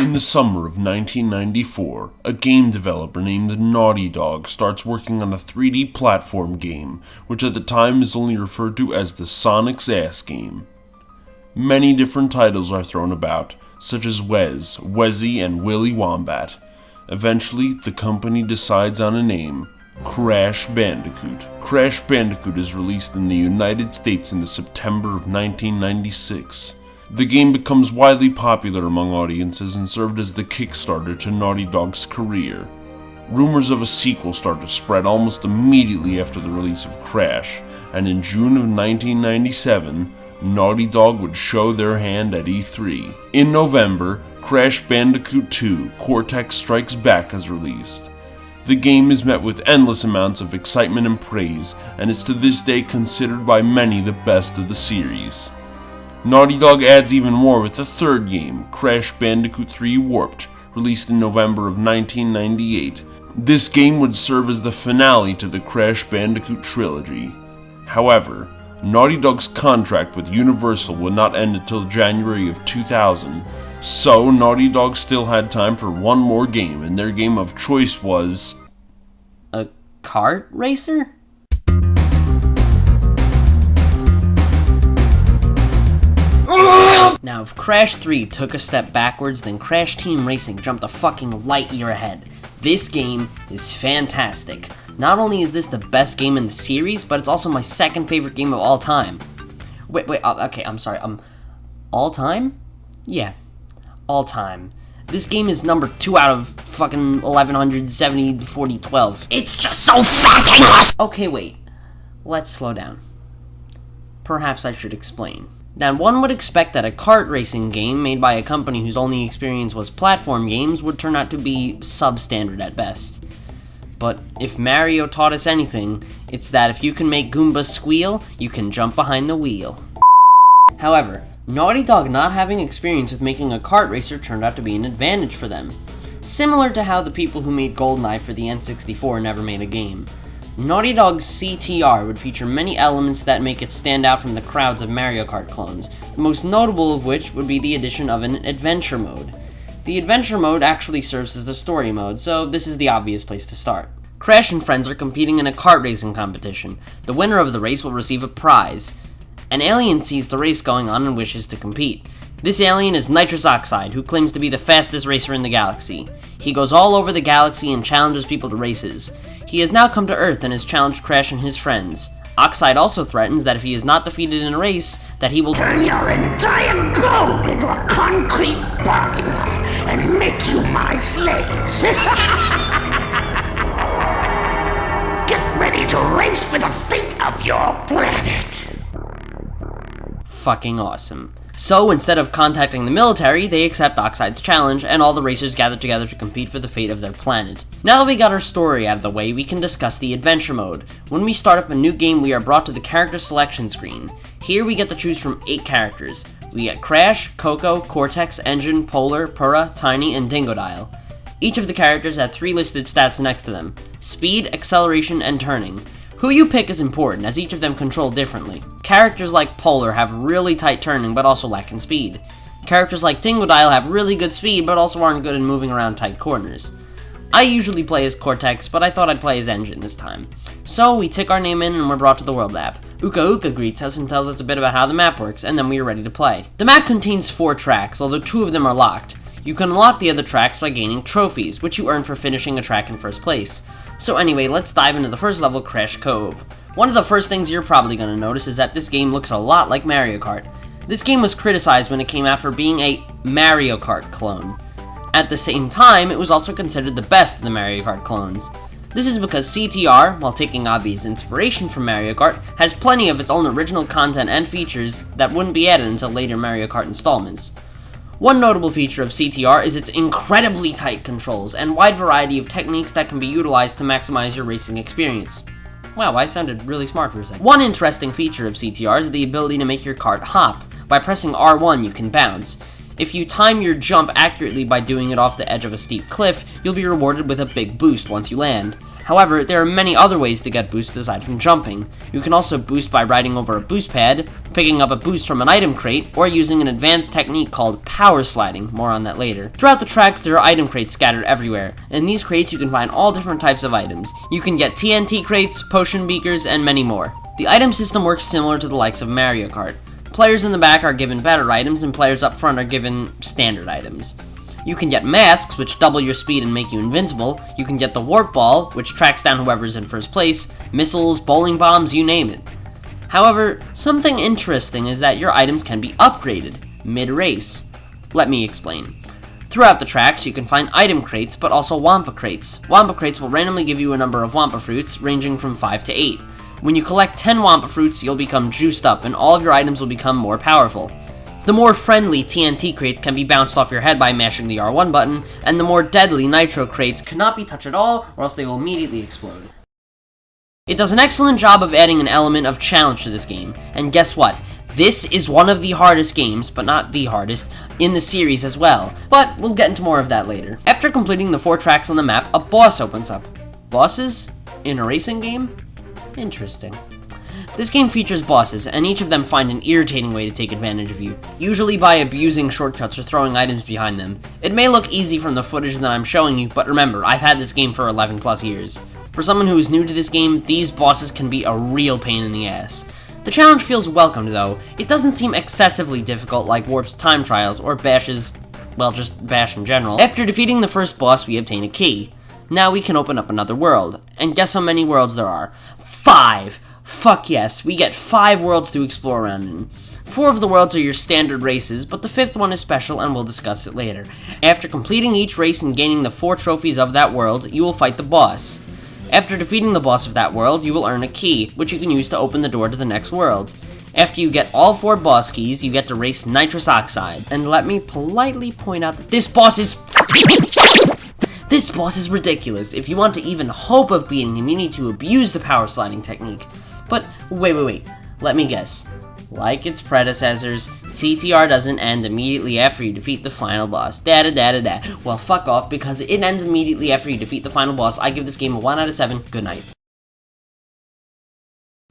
In the summer of 1994, a game developer named Naughty Dog starts working on a 3D platform game, which at the time is only referred to as the Sonic's Ass game. Many different titles are thrown about, such as Wez, Wezzy, and Willy Wombat. Eventually, the company decides on a name: Crash Bandicoot. Crash Bandicoot is released in the United States in the September of 1996. The game becomes widely popular among audiences and served as the Kickstarter to Naughty Dog's career. Rumors of a sequel start to spread almost immediately after the release of Crash, and in June of 1997, Naughty Dog would show their hand at E3. In November, Crash Bandicoot 2: Cortex Strikes Back is released. The game is met with endless amounts of excitement and praise, and is to this day considered by many the best of the series. Naughty Dog adds even more with the third game, Crash Bandicoot 3 Warped, released in November of 1998. This game would serve as the finale to the Crash Bandicoot trilogy. However, Naughty Dog's contract with Universal would not end until January of 2000, so Naughty Dog still had time for one more game, and their game of choice was... a kart racer? Now, if Crash 3 took a step backwards, then Crash Team Racing jumped a fucking light year ahead. This game is fantastic. Not only is this the best game in the series, but it's also my second favorite game of all time. Okay, I'm sorry, all time? Yeah, all time. This game is number 2 out of fucking 1170, 40, 12. It's just so fucking awesome! Okay, wait. Let's slow down. Perhaps I should explain. Now, one would expect that a kart racing game made by a company whose only experience was platform games would turn out to be substandard at best. But if Mario taught us anything, it's that if you can make Goombas squeal, you can jump behind the wheel. However, Naughty Dog not having experience with making a kart racer turned out to be an advantage for them. Similar to how the people who made GoldenEye for the N64 never made a game. Naughty Dog's CTR would feature many elements that make it stand out from the crowds of Mario Kart clones, the most notable of which would be the addition of an adventure mode. The adventure mode actually serves as the story mode, so this is the obvious place to start. Crash and friends are competing in a kart racing competition. The winner of the race will receive a prize. An alien sees the race going on and wishes to compete. This alien is Nitrous Oxide, who claims to be the fastest racer in the galaxy. He goes all over the galaxy and challenges people to races. He has now come to Earth and has challenged Crash and his friends. Oxide also threatens that if he is not defeated in a race, that he will turn your entire globe into a concrete parking lot and make you my slaves. Get ready to race for the fate of your planet. Fucking awesome. So, instead of contacting the military, they accept Oxide's challenge, and all the racers gather together to compete for the fate of their planet. Now that we got our story out of the way, we can discuss the adventure mode. When we start up a new game, we are brought to the character selection screen. Here we get to choose from 8 characters. We get Crash, Coco, Cortex, Engine, Polar, Purah, Tiny, and Dingodile. Each of the characters have 3 listed stats next to them: speed, acceleration, and turning. Who you pick is important, as each of them control differently. Characters like Polar have really tight turning, but also lack in speed. Characters like Dingodile have really good speed, but also aren't good in moving around tight corners. I usually play as Cortex, but I thought I'd play as Engine this time. So, we tick our name in and we're brought to the world map. Uka Uka greets us and tells us a bit about how the map works, and then we are ready to play. The map contains 4 tracks, although 2 of them are locked. You can unlock the other tracks by gaining trophies, which you earn for finishing a track in first place. So anyway, let's dive into the first level, Crash Cove. One of the first things you're probably going to notice is that this game looks a lot like Mario Kart. This game was criticized when it came out for being a Mario Kart clone. At the same time, it was also considered the best of the Mario Kart clones. This is because CTR, while taking obvious inspiration from Mario Kart, has plenty of its own original content and features that wouldn't be added until later Mario Kart installments. One notable feature of CTR is its incredibly tight controls and wide variety of techniques that can be utilized to maximize your racing experience. Wow, I sounded really smart for a second. One interesting feature of CTR is the ability to make your kart hop. By pressing R1, you can bounce. If you time your jump accurately by doing it off the edge of a steep cliff, you'll be rewarded with a big boost once you land. However, there are many other ways to get boosts aside from jumping. You can also boost by riding over a boost pad, picking up a boost from an item crate, or using an advanced technique called power sliding. More on that later. Throughout the tracks, there are item crates scattered everywhere. In these crates, you can find all different types of items. You can get TNT crates, potion beakers, and many more. The item system works similar to the likes of Mario Kart. Players in the back are given better items, and players up front are given standard items. You can get masks, which double your speed and make you invincible. You can get the warp ball, which tracks down whoever's in first place. Missiles, bowling bombs, you name it. However, something interesting is that your items can be upgraded mid-race. Let me explain. Throughout the tracks, you can find item crates, but also Wampa crates. Wampa crates will randomly give you a number of Wampa fruits, ranging from 5 to 8. When you collect 10 Wampa fruits, you'll become juiced up, and all of your items will become more powerful. The more friendly TNT crates can be bounced off your head by mashing the R1 button, and the more deadly Nitro crates cannot be touched at all, or else they will immediately explode. It does an excellent job of adding an element of challenge to this game, and guess what? This is one of the hardest games, but not the hardest, in the series as well, but we'll get into more of that later. After completing the 4 tracks on the map, a boss opens up. Bosses? In a racing game? Interesting. This game features bosses, and each of them find an irritating way to take advantage of you, usually by abusing shortcuts or throwing items behind them. It may look easy from the footage that I'm showing you, but remember, I've had this game for 11 plus years. For someone who is new to this game, these bosses can be a real pain in the ass. The challenge feels welcomed though. It doesn't seem excessively difficult like Warp's time trials or Bash's, well, just Bash in general. After defeating the first boss, we obtain a key. Now we can open up another world, and guess how many worlds there are? 5! Fuck yes, we get 5 worlds to explore around in. 4 of the worlds are your standard races, but the 5th one is special and we'll discuss it later. After completing each race and gaining the 4 trophies of that world, you will fight the boss. After defeating the boss of that world, you will earn a key, which you can use to open the door to the next world. After you get all 4 boss keys, you get to race Nitrous Oxide. And let me politely point out that this boss is ridiculous. If you want to even hope of beating him, you need to abuse the power sliding technique. But wait, let me guess. Like its predecessors, CTR doesn't end immediately after you defeat the final boss. Well, fuck off, because it ends immediately after you defeat the final boss. I give this game a 1 out of 7. Good night.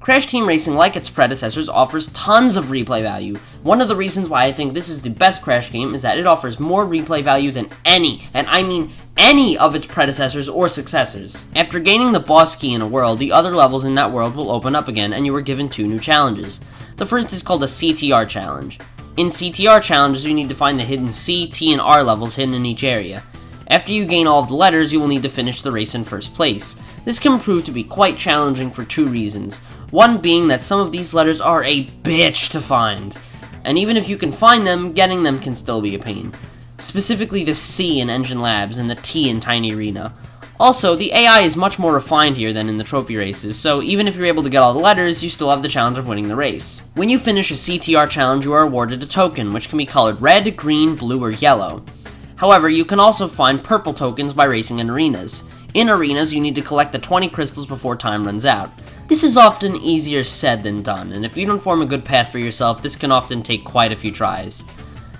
Crash Team Racing, like its predecessors, offers tons of replay value. One of the reasons why I think this is the best Crash game is that it offers more replay value than any, and I mean any, of its predecessors or successors. After gaining the boss key in a world, the other levels in that world will open up again, and you are given 2 new challenges. The first is called a CTR challenge. In CTR challenges, you need to find the hidden C, T, and R levels hidden in each area. After you gain all of the letters, you will need to finish the race in first place. This can prove to be quite challenging for 2 reasons. One being that some of these letters are a bitch to find. And even if you can find them, getting them can still be a pain. Specifically the C in Engine Labs and the T in Tiny Arena. Also, the AI is much more refined here than in the trophy races, so even if you're able to get all the letters, you still have the challenge of winning the race. When you finish a CTR challenge, you are awarded a token, which can be colored red, green, blue, or yellow. However, you can also find purple tokens by racing in arenas. In arenas, you need to collect the 20 crystals before time runs out. This is often easier said than done, and if you don't form a good path for yourself, this can often take quite a few tries.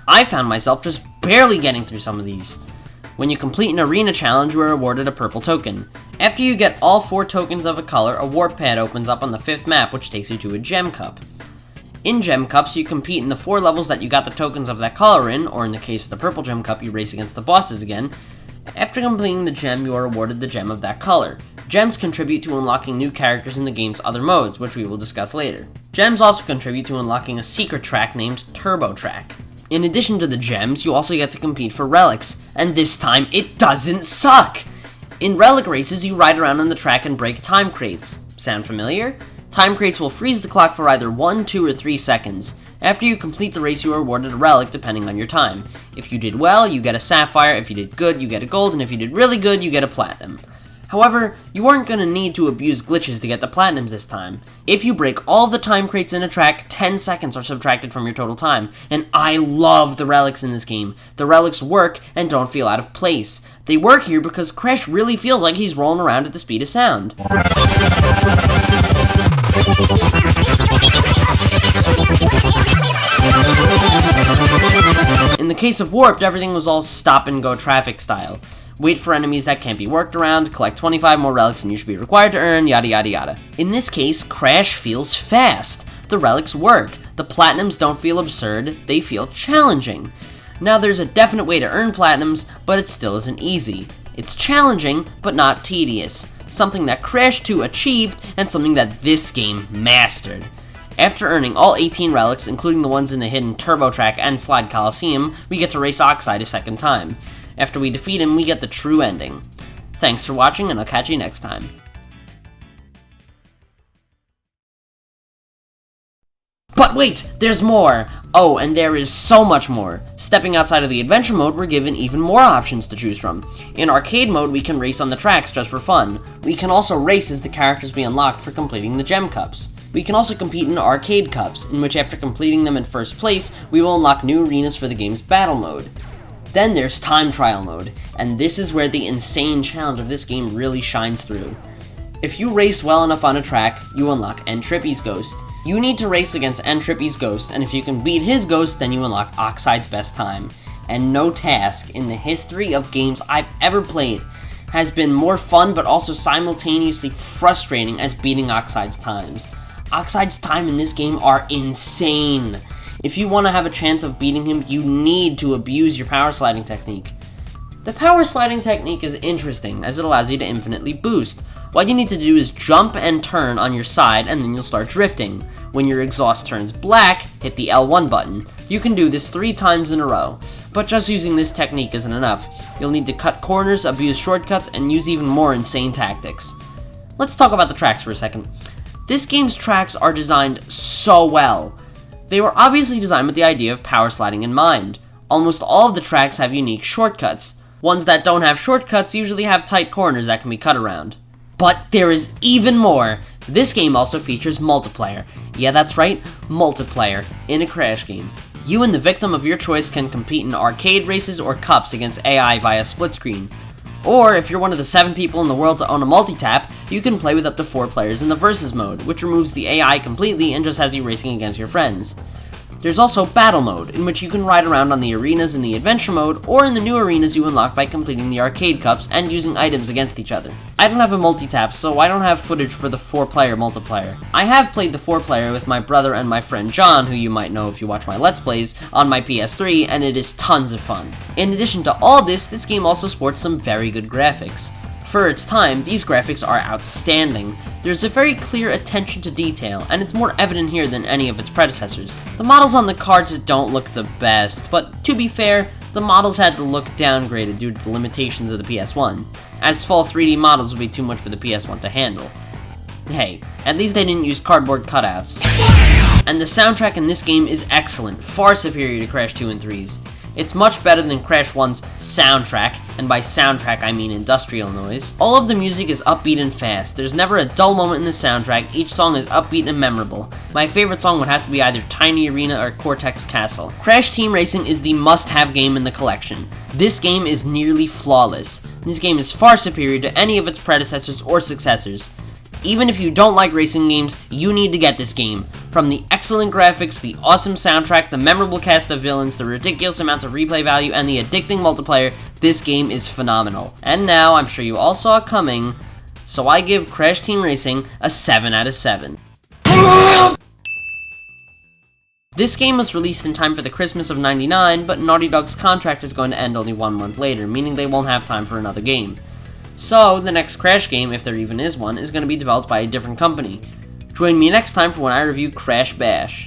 I found myself just barely getting through some of these. When you complete an arena challenge, you are awarded a purple token. After you get all 4 tokens of a color, a warp pad opens up on the 5th map, which takes you to a gem cup. In gem cups, you compete in the 4 levels that you got the tokens of that color in, or in the case of the purple gem cup, you race against the bosses again. After completing the gem, you are awarded the gem of that color. Gems contribute to unlocking new characters in the game's other modes, which we will discuss later. Gems also contribute to unlocking a secret track named Turbo Track. In addition to the gems, you also get to compete for relics, and this time it doesn't suck! In relic races, you ride around on the track and break time crates. Sound familiar? Time crates will freeze the clock for either 1, 2, or 3 seconds. After you complete the race, you are awarded a relic depending on your time. If you did well, you get a sapphire, if you did good, you get a gold, and if you did really good, you get a platinum. However, you aren't going to need to abuse glitches to get the platinums this time. If you break all the time crates in a track, 10 seconds are subtracted from your total time. And I love the relics in this game. The relics work and don't feel out of place. They work here because Crash really feels like he's rolling around at the speed of sound. In the the case of Warped, everything was all stop-and-go traffic style. Wait for enemies that can't be worked around, collect 25 more relics than you should be required to earn, yada yada yada. In this case, Crash feels fast. The relics work. The platinums don't feel absurd, they feel challenging. Now there's a definite way to earn platinums, but it still isn't easy. It's challenging, but not tedious. Something that Crash 2 achieved, and something that this game mastered. After earning all 18 relics, including the ones in the hidden Turbo Track and Slide Coliseum, we get to race Oxide a second time. After we defeat him, we get the true ending. Thanks for watching, and I'll catch you next time. But wait, there's more! Oh, and there is so much more. Stepping outside of the adventure mode, we're given even more options to choose from. In arcade mode, we can race on the tracks just for fun. We can also race as the characters we unlocked for completing the gem cups. We can also compete in arcade cups, in which after completing them in first place, we will unlock new arenas for the game's battle mode. Then there's time trial mode, and this is where the insane challenge of this game really shines through. If you race well enough on a track, you unlock N-Trippy's ghost. You need to race against N-Trippy's ghost, and if you can beat his ghost, then you unlock Oxide's best time. And no task in the history of games I've ever played has been more fun but also simultaneously frustrating as beating Oxide's times. Oxide's time in this game are insane. If you want to have a chance of beating him, you need to abuse your power sliding technique. The power sliding technique is interesting, as it allows you to infinitely boost. What you need to do is jump and turn on your side, and then you'll start drifting. When your exhaust turns black, hit the L1 button. You can do this 3 times in a row, but just using this technique isn't enough. You'll need to cut corners, abuse shortcuts, and use even more insane tactics. Let's talk about the tracks for a second. This game's tracks are designed so well. They were obviously designed with the idea of power sliding in mind. Almost all of the tracks have unique shortcuts. Ones that don't have shortcuts usually have tight corners that can be cut around. But there is even more! This game also features multiplayer. Yeah, that's right, multiplayer, in a Crash game. You and the victim of your choice can compete in arcade races or cups against AI via split screen. Or, if you're one of the 7 people in the world to own a multi-tap, you can play with up to 4 players in the Versus mode, which removes the AI completely and just has you racing against your friends. There's also Battle mode, in which you can ride around on the arenas in the Adventure mode, or in the new arenas you unlock by completing the arcade cups and using items against each other. I don't have a multi-tap, so I don't have footage for the 4-player multiplayer. I have played the 4-player with my brother and my friend John, who you might know if you watch my Let's Plays, on my PS3, and it is tons of fun. In addition to all this game also sports some very good graphics. For its time, these graphics are outstanding. There's a very clear attention to detail, and it's more evident here than any of its predecessors. The models on the cards don't look the best, but to be fair, the models had to look downgraded due to the limitations of the PS1, as full 3D models would be too much for the PS1 to handle. Hey, at least they didn't use cardboard cutouts. And the soundtrack in this game is excellent, far superior to Crash 2 and 3's. It's much better than Crash 1's soundtrack, and by soundtrack I mean industrial noise. All of the music is upbeat and fast. There's never a dull moment in the soundtrack. Each song is upbeat and memorable. My favorite song would have to be either Tiny Arena or Cortex Castle. Crash Team Racing is the must-have game in the collection. This game is nearly flawless. This game is far superior to any of its predecessors or successors. Even if you don't like racing games, you need to get this game. From the excellent graphics, the awesome soundtrack, the memorable cast of villains, the ridiculous amounts of replay value, and the addicting multiplayer, this game is phenomenal. And now, I'm sure you all saw it coming, so I give Crash Team Racing a 7 out of 7. This game was released in time for the Christmas of '99, but Naughty Dog's contract is going to end only 1 month later, meaning they won't have time for another game. So, the next Crash game, if there even is one, is going to be developed by a different company. Join me next time for when I review Crash Bash.